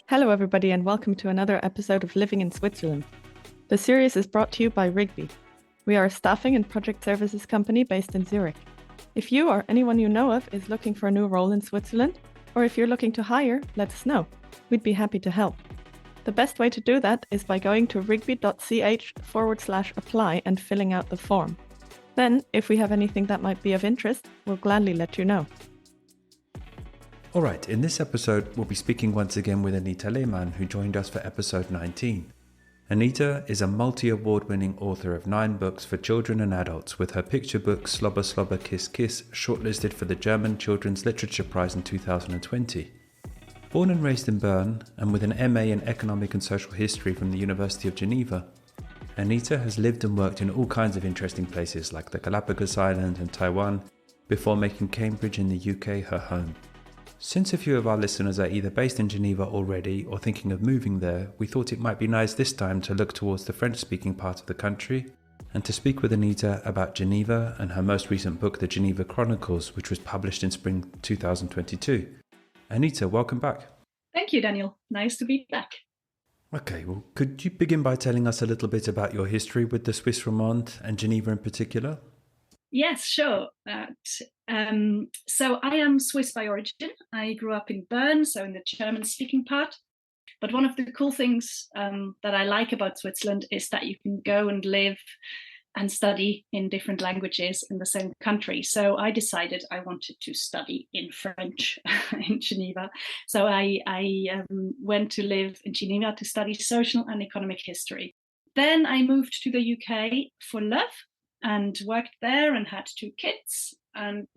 Hello, everybody, and welcome to another episode of Living in Switzerland. The series is brought to you by Rigby. We are a staffing and project services company based in Zurich. If you or anyone you know of is looking for a new role in Switzerland, or if you're looking to hire, let us know. We'd be happy to help. The best way to do that is by going to rigby.ch/apply and filling out the form. Then, if we have anything that might be of interest, we'll gladly let you know. All right, in this episode, we'll be speaking once again with Anita Lehmann, who joined us for episode 19. Anita is a multi-award-winning author of 9 books for children and adults, with her picture book Slobber, Slobber, Kiss, Kiss shortlisted for the German Children's Literature Prize in 2020. Born and raised in Bern, and with an MA in Economic and Social History from the University of Geneva, Anita has lived and worked in all kinds of interesting places like the Galapagos Islands and Taiwan, before making Cambridge in the UK her home. Since a few of our listeners are either based in Geneva already or thinking of moving there, we thought it might be nice this time to look towards the French-speaking part of the country and to speak with Anita about Geneva and her most recent book, The Geneva Chronicles, which was published in spring 2022. Anita, welcome back. Thank you, Daniel. Nice to be back. Okay, well, could you begin by telling us a little bit about your history with the Swiss Romande and Geneva in particular? Yes, sure. So I am Swiss by origin. I grew up in Bern, so in the German-speaking part. But one of the cool things that I like about Switzerland is that you can go and live and study in different languages in the same country. So I decided I wanted to study in French in Geneva. So I went to live in Geneva to study social and economic history. Then I moved to the UK for love and worked there and had 2 kids. And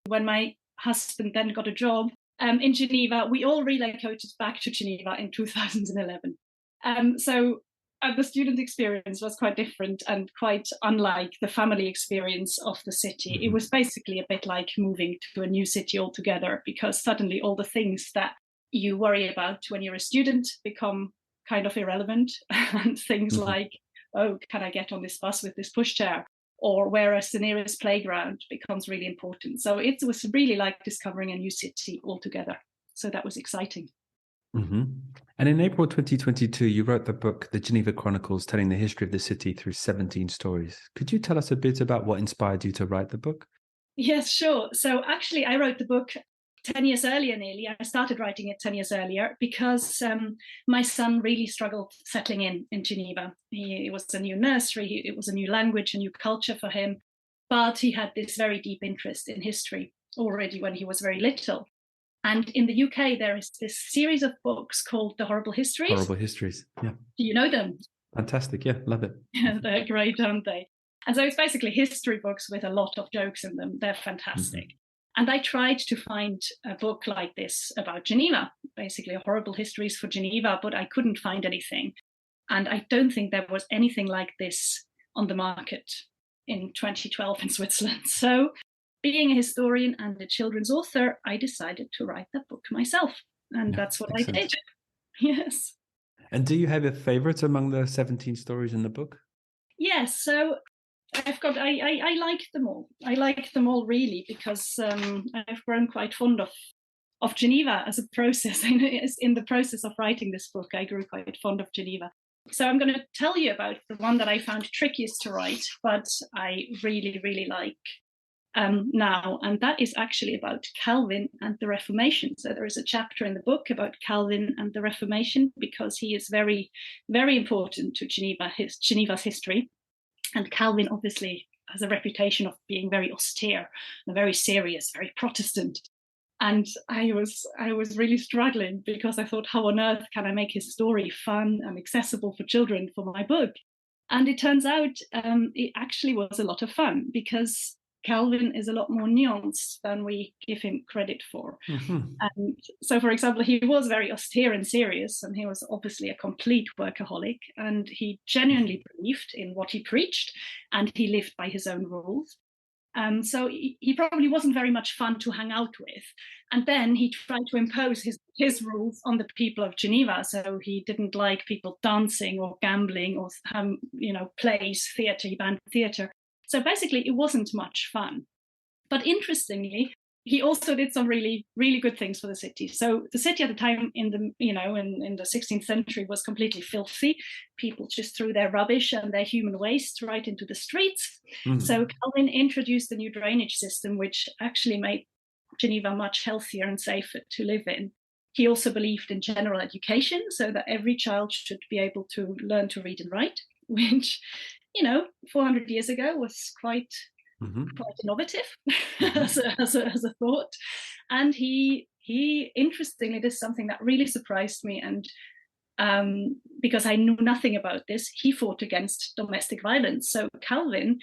when my husband then got a job in Geneva, we all relocated back to Geneva in 2011. So the student experience was quite different and quite unlike the family experience of the city. Mm-hmm. It was basically a bit like moving to a new city altogether, because suddenly all the things that you worry about when you're a student become kind of irrelevant. And things like, oh, can I get on this bus with this pushchair? Or where is the nearest playground becomes really important. So it was really like discovering a new city altogether. So that was exciting. Mm-hmm. And in April 2022, you wrote the book, The Geneva Chronicles, telling the history of the city through 17 stories. Could you tell us a bit about what inspired you to write the book? Yes, sure. So actually, I wrote the book 10 years earlier, nearly. I started writing it 10 years earlier because my son really struggled settling in Geneva. It was a new nursery, it was a new language, a new culture for him. But he had this very deep interest in history already when he was very little. And in the UK, there is this series of books called The Horrible Histories. Horrible Histories, yeah. Do you know them? Fantastic, yeah, love it. Yeah, they're great, aren't they? And so it's basically history books with a lot of jokes in them. They're fantastic. Mm-hmm. And I tried to find a book like this about Geneva, basically Horrible Histories for Geneva, but I couldn't find anything. And I don't think there was anything like this on the market in 2012 in Switzerland. So being a historian and a children's author, I decided to write that book myself. And that's what excellent. I did. Yes. And do you have a favorite among the 17 stories in the book? Yes. So I like them all. I like them all really because I've grown quite fond of Geneva as a process. In the process of writing this book, I grew quite fond of Geneva. So I'm going to tell you about the one that I found trickiest to write, but I really, really like now. And that is actually about Calvin and the Reformation. So there is a chapter in the book about Calvin and the Reformation because he is very, very important to Geneva's history. And Calvin obviously has a reputation of being very austere and very serious, very Protestant. And I was really struggling because I thought, how on earth can I make his story fun and accessible for children for my book? And it turns out it actually was a lot of fun because Calvin is a lot more nuanced than we give him credit for. Mm-hmm. And so, for example, he was very austere and serious, and he was obviously a complete workaholic, and he genuinely believed in what he preached, and he lived by his own rules. So he probably wasn't very much fun to hang out with. And then he tried to impose his rules on the people of Geneva. So he didn't like people dancing or gambling or plays, theatre, he banned theatre. So basically, it wasn't much fun. But interestingly, he also did some really, really good things for the city. So the city at the time in the 16th century was completely filthy. People just threw their rubbish and their human waste right into the streets. So Calvin introduced a new drainage system, which actually made Geneva much healthier and safer to live in. He also believed in general education, so that every child should be able to learn to read and write, which, 400 years ago was quite innovative as a thought. And he interestingly, this is something that really surprised me, and because I knew nothing about this, he fought against domestic violence. So Calvin,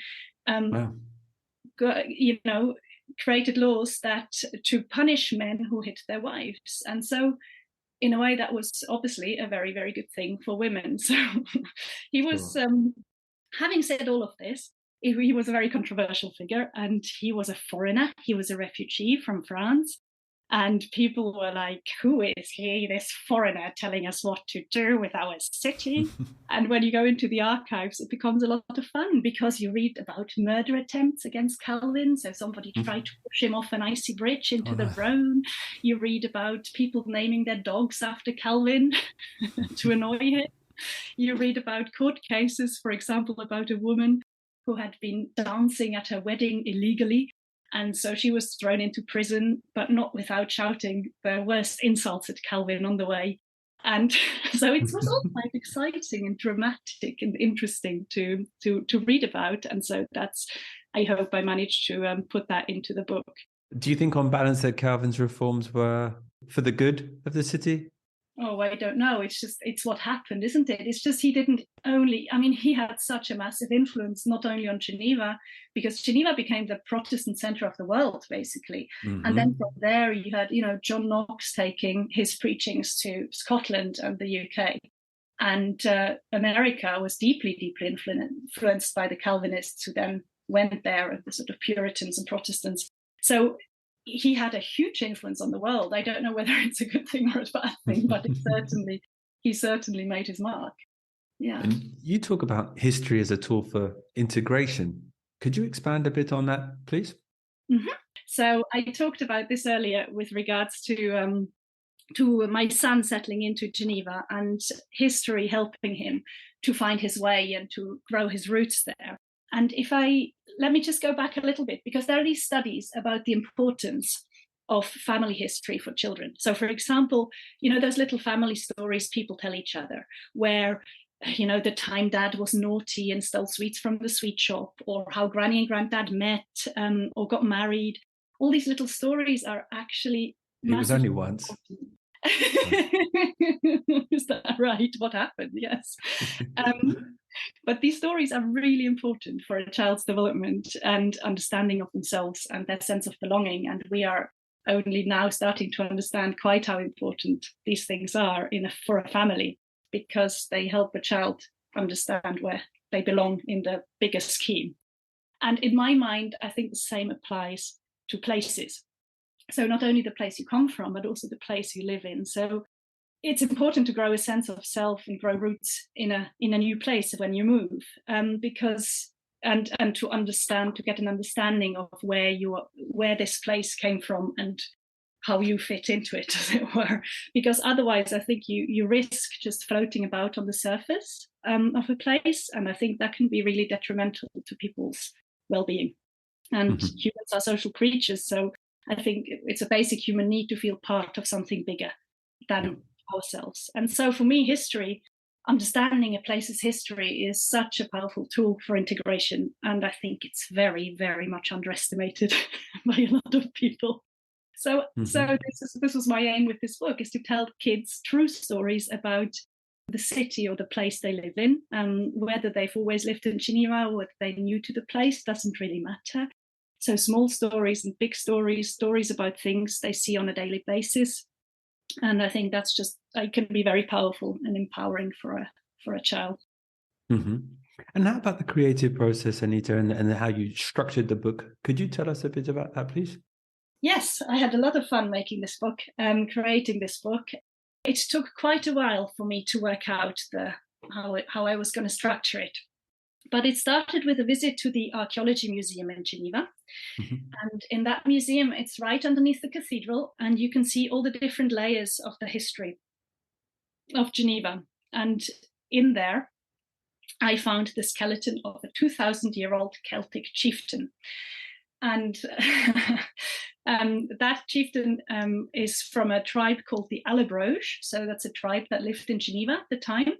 created laws that to punish men who hit their wives. And so in a way, that was obviously a very, very good thing for women. So he was, having said all of this, he was a very controversial figure, and he was a foreigner. He was a refugee from France. And people were like, who is he, this foreigner, telling us what to do with our city? And when you go into the archives, it becomes a lot of fun, because you read about murder attempts against Calvin. So somebody tried to push him off an icy bridge into the Rhone. You read about people naming their dogs after Calvin to annoy him. You read about court cases, for example, about a woman who had been dancing at her wedding illegally. And so she was thrown into prison, but not without shouting the worst insults at Calvin on the way. And so it was all quite exciting and dramatic and interesting to read about. And so I hope I managed to put that into the book. Do you think on balance that Calvin's reforms were for the good of the city? Oh, I don't know. It's what happened, isn't it? It's just he had such a massive influence, not only on Geneva, because Geneva became the Protestant center of the world, basically. And then from there, you had, John Knox taking his preachings to Scotland and the UK. And America was deeply, deeply influenced by the Calvinists, who then went there, the sort of Puritans and Protestants. So he had a huge influence on the world. I don't know whether it's a good thing or a bad thing, but he certainly made his mark. Yeah. And you talk about history as a tool for integration. Could you expand a bit on that, please? So I talked about this earlier with regards to my son settling into Geneva and history helping him to find his way and to grow his roots there. And let me just go back a little bit, because there are these studies about the importance of family history for children. So, for example, those little family stories people tell each other, where, the time dad was naughty and stole sweets from the sweet shop, or how granny and granddad met or got married. All these little stories are actually It was only once. Is that right? What happened? Yes. But these stories are really important for a child's development and understanding of themselves and their sense of belonging. And we are only now starting to understand quite how important these things are for a family, because they help a child understand where they belong in the bigger scheme. And in my mind, I think the same applies to places. So not only the place you come from, but also the place you live in. So it's important to grow a sense of self and grow roots in a new place when you move, because to get an understanding of where this place came from and how you fit into it, as it were. Because otherwise, I think you risk just floating about on the surface of a place, and I think that can be really detrimental to people's well-being. And humans are social creatures, so I think it's a basic human need to feel part of something bigger than ourselves. And so for me, understanding a place's history is such a powerful tool for integration. And I think it's very, very much underestimated by a lot of people. So this was my aim with this book, is to tell kids true stories about the city or the place they live in. Whether they've always lived in Geneva or whether they're new to the place doesn't really matter. So small stories and big stories about things they see on a daily basis. And I think it can be very powerful and empowering for a child. And how about the creative process, Anita, and how you structured the book? Could you tell us a bit about that, please? Yes, I had a lot of fun making this book, creating this book. It took quite a while for me to work out how I was going to structure it. But it started with a visit to the Archaeology Museum in Geneva. Mm-hmm. And in that museum, it's right underneath the cathedral, and you can see all the different layers of the history of Geneva. And in there, I found the skeleton of a 2,000-year-old Celtic chieftain. And that chieftain is from a tribe called the Allobroges. So that's a tribe that lived in Geneva at the time.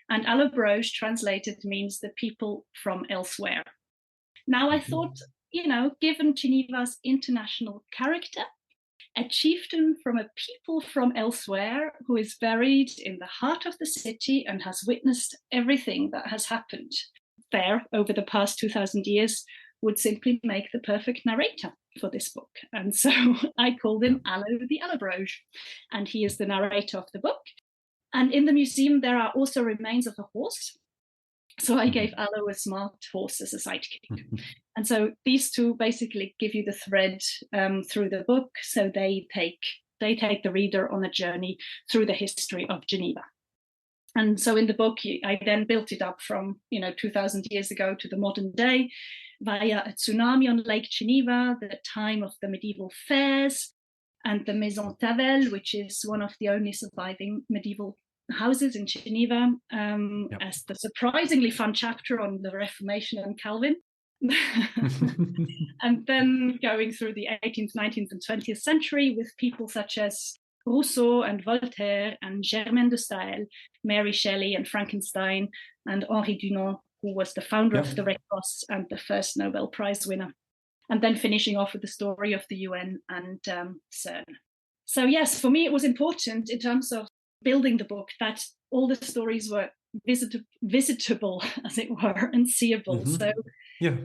And Allobroges translated means the people from elsewhere. Now I thought, given Geneva's international character, a chieftain from a people from elsewhere who is buried in the heart of the city and has witnessed everything that has happened there over the past 2,000 years would simply make the perfect narrator for this book. And so I called him Allo the Allobroge, and he is the narrator of the book. And in the museum, there are also remains of a horse. So I gave Allo a smart horse as a sidekick. And so these two basically give you the thread through the book. So they take the reader on a journey through the history of Geneva. And so in the book, I then built it up from 2,000 years ago to the modern day via a tsunami on Lake Geneva, the time of the medieval fairs, and the Maison Tavel, which is one of the only surviving medieval houses in Geneva, as the surprisingly fun chapter on the Reformation and Calvin. And then going through the 18th, 19th, and 20th century with people such as Rousseau and Voltaire and Germaine de Staël, Mary Shelley and Frankenstein, and Henri Dunant, who was the founder of the Red Cross and the first Nobel Prize winner. And then finishing off with the story of the UN and CERN. So yes, for me, it was important in terms of building the book that all the stories were visitable, as it were, and seeable. So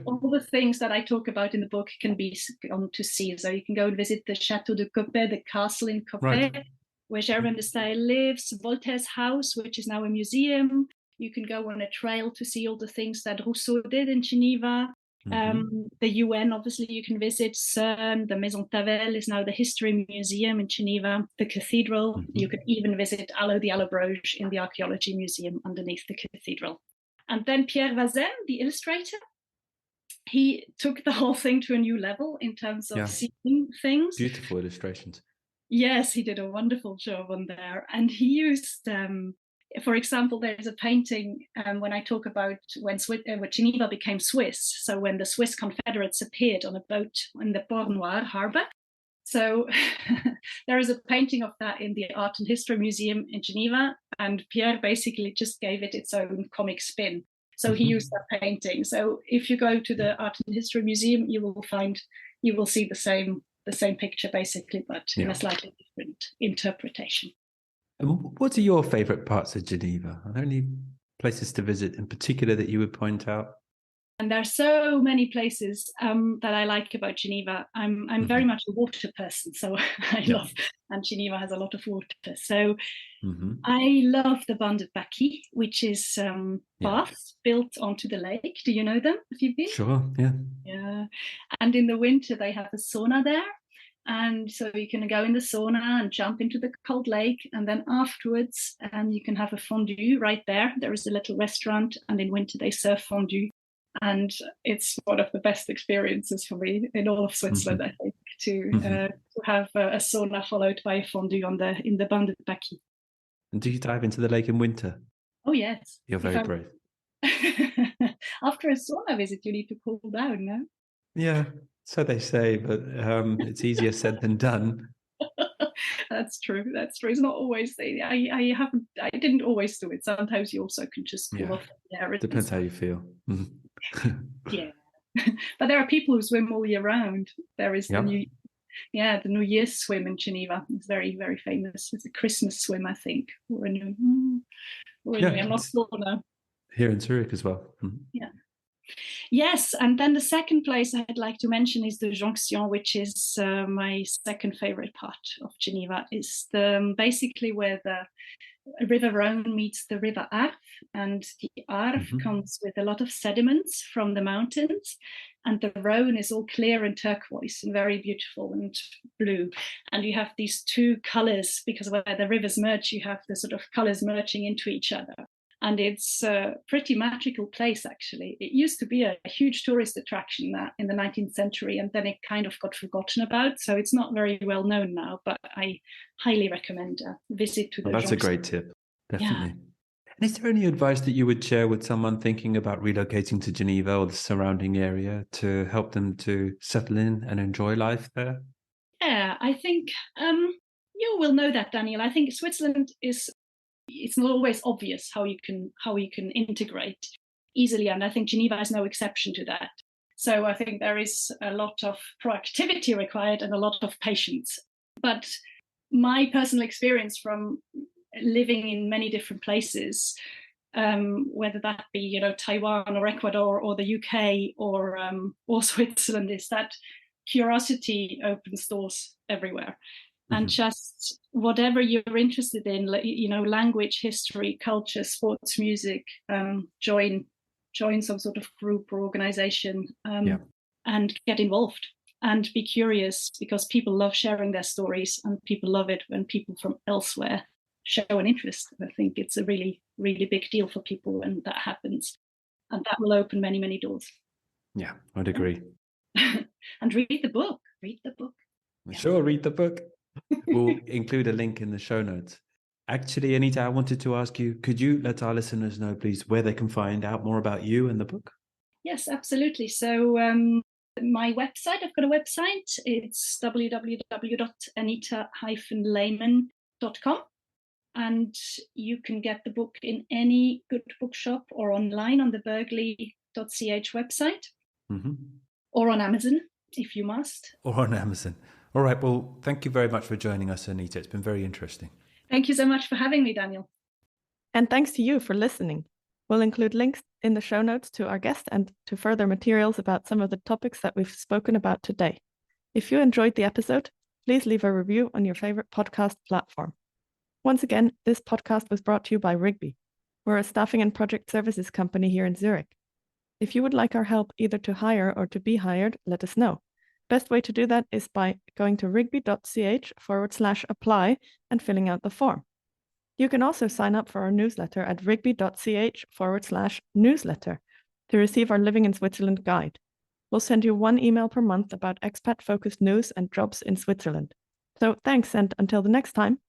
all the things that I talk about in the book can be gone to see. So you can go and visit the Château de Coppet, the castle in Coppet, where Germaine de Staël lives, Voltaire's house, which is now a museum. You can go on a trail to see all the things that Rousseau did in Geneva. The UN, obviously, you can visit. CERN, the Maison Tavel is now the History Museum in Geneva. The cathedral, you can even visit Allo the Allobroge in the Archaeology Museum underneath the cathedral. And then Pierre Vazin, the illustrator, he took the whole thing to a new level in terms of seeing things. Beautiful illustrations. Yes, he did a wonderful job on there. And he used... for example, there's a painting when I talk about when Geneva became Swiss. So when the Swiss Confederates appeared on a boat in the Port Noir harbor. So there is a painting of that in the Art and History Museum in Geneva. And Pierre basically just gave it its own comic spin. So he used that painting. So if you go to the Art and History Museum, you will see the same picture basically, but in a slightly different interpretation. And what are your favourite parts of Geneva? Are there any places to visit in particular that you would point out? And there are so many places that I like about Geneva. I'm very much a water person, so I love, and Geneva has a lot of water. So I love the Bains de Paquis, which is baths built onto the lake. Do you know them? Have you been? Sure, yeah. Yeah. And in the winter, they have a sauna there. And so you can go in the sauna and jump into the cold lake. And then afterwards, you can have a fondue right there. There is a little restaurant. And in winter, they serve fondue. And it's one of the best experiences for me in all of Switzerland, I think, to have a sauna followed by a fondue in the Bains de Paquis. And do you dive into the lake in winter? Oh, yes. You're very brave. After a sauna visit, you need to cool down, no? Yeah. So they say, but it's easier said than done. That's true. It's not always. I didn't always do it. Sometimes you also can just cool off. Depends how you feel. Yeah, but there are people who swim all year round. There is the New Year's swim in Geneva. It's very, very famous. It's a Christmas swim, I think. I'm not sure now. Here in Zurich as well. Yeah. Yes, and then the second place I'd like to mention is the Jonction, which is my second favorite part of Geneva. Is basically where the River Rhone meets the River Arve, and the Arve comes with a lot of sediments from the mountains, and the Rhone is all clear and turquoise and very beautiful and blue. And you have these two colors, because where the rivers merge, you have the sort of colors merging into each other. And it's a pretty magical place, actually. It used to be a huge tourist attraction in the 19th century, and then it kind of got forgotten about. So it's not very well known now, but I highly recommend a visit to the Well, that's a great tip, definitely. Yeah. And is there any advice that you would share with someone thinking about relocating to Geneva or the surrounding area to help them to settle in and enjoy life there? Yeah, I think you will know that, Daniel. I think Switzerland it's not always obvious how you can integrate easily, and I think Geneva is no exception to that. So I think there is a lot of proactivity required and a lot of patience. But my personal experience from living in many different places, whether that be Taiwan or Ecuador or the UK or Switzerland, is that curiosity opens doors everywhere. And just whatever you're interested in, language, history, culture, sports, music, join some sort of group or organization, and get involved and be curious, because people love sharing their stories, and people love it when people from elsewhere show an interest. I think it's a really, really big deal for people when that happens, and that will open many, many doors. Yeah, I'd agree. And read the book. Sure, read the book. We'll include a link in the show notes. Actually, Anita, I wanted to ask you, could you let our listeners know, please, where they can find out more about you and the book? Yes, absolutely. So my website, I've got a website. It's www.anita-lehmann.com. And you can get the book in any good bookshop or online on the berkeley.ch website, or on Amazon, if you must. Or on Amazon. All right. Well, thank you very much for joining us, Anita. It's been very interesting. Thank you so much for having me, Daniel. And thanks to you for listening. We'll include links in the show notes to our guest and to further materials about some of the topics that we've spoken about today. If you enjoyed the episode, please leave a review on your favorite podcast platform. Once again, this podcast was brought to you by Rigby. We're a staffing and project services company here in Zurich. If you would like our help either to hire or to be hired, let us know. Best way to do that is by going to rigby.ch/apply and filling out the form. You can also sign up for our newsletter at rigby.ch/newsletter to receive our Living in Switzerland guide. We'll send you one email per month about expat-focused news and jobs in Switzerland. So thanks, and until the next time.